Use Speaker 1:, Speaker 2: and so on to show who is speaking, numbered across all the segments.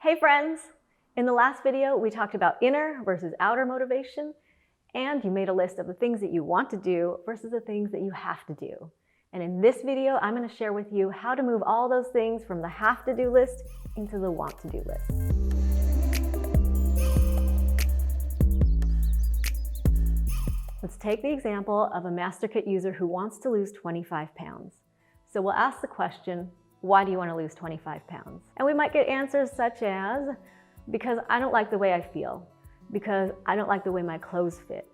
Speaker 1: Hey friends! In the last video, we talked about inner versus outer motivation, and you made a list of the things that you want to do versus the things that you have to do. And in this video, I'm going to share with you how to move all those things from the have to do list into the want to do list. Let's take the example of a MasterKit user who wants to lose 25 pounds. So we'll ask the question, why do you want to lose 25 pounds? And we might get answers such as, because I don't like the way I feel, because I don't like the way my clothes fit,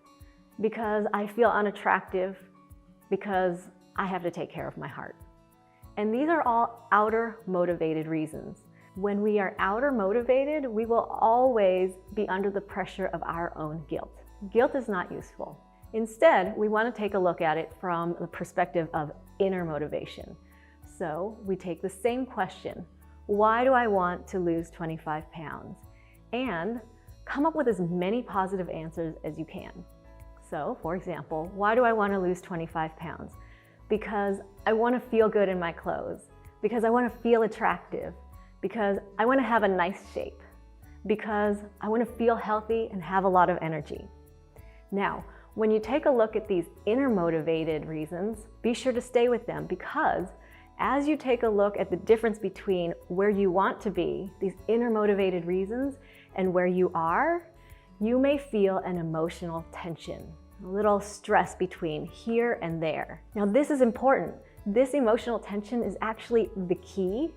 Speaker 1: because I feel unattractive, because I have to take care of my heart. And these are all outer motivated reasons. When we are outer motivated, we will always be under the pressure of our own guilt. Guilt is not useful. Instead, we want to take a look at it from the perspective of inner motivation. So we take the same question, why do I want to lose 25 pounds? And come up with as many positive answers as you can. So, for example, why do I want to lose 25 pounds? Because I want to feel good in my clothes, because I want to feel attractive, because I want to have a nice shape, because I want to feel healthy and have a lot of energy. Now, when you take a look at these inner motivated reasons, be sure to stay with them, because as you take a look at the difference between where you want to be, these inner motivated reasons, and where you are, you may feel an emotional tension, a little stress between here and there. Now this is important. This emotional tension is actually the key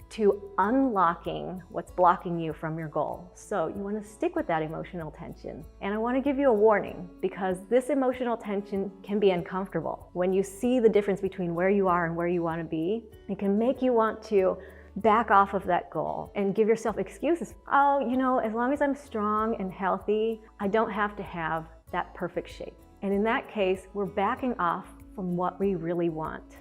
Speaker 1: to unlocking what's blocking you from your goal. So you want to stick with that emotional tension. And I want to give you a warning, because this emotional tension can be uncomfortable. When you see the difference between where you are and where you want to be, it can make you want to back off of that goal and give yourself excuses. Oh, you know, as long as I'm strong and healthy, I don't have to have that perfect shape. And in that case, we're backing off from what we really want.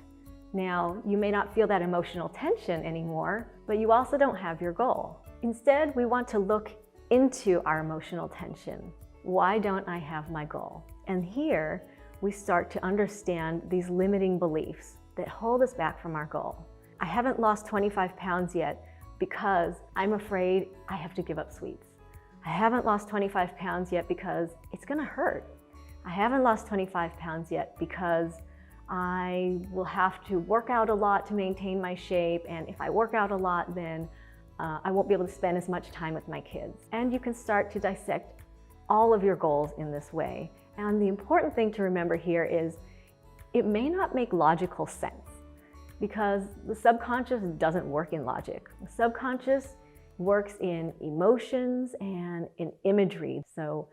Speaker 1: Now, you may not feel that emotional tension anymore, but you also don't have your goal. Instead, we want to look into our emotional tension. Why don't I have my goal? And here, we start to understand these limiting beliefs that hold us back from our goal. I haven't lost 25 pounds yet because I'm afraid I have to give up sweets. I haven't lost 25 pounds yet because it's gonna hurt. I haven't lost 25 pounds yet because I will have to work out a lot to maintain my shape, and if I work out a lot, then I won't be able to spend as much time with my kids. And you can start to dissect all of your goals in this way. And the important thing to remember here is it may not make logical sense, because the subconscious doesn't work in logic. The subconscious works in emotions and in imagery. So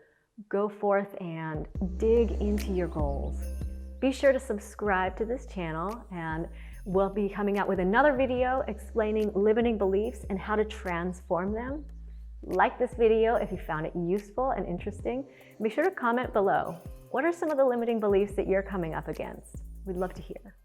Speaker 1: go forth and dig into your goals. Be sure to subscribe to this channel, and we'll be coming out with another video explaining limiting beliefs and how to transform them. Like this video if you found it useful and interesting. Be sure to comment below. What are some of the limiting beliefs that you're coming up against? We'd love to hear.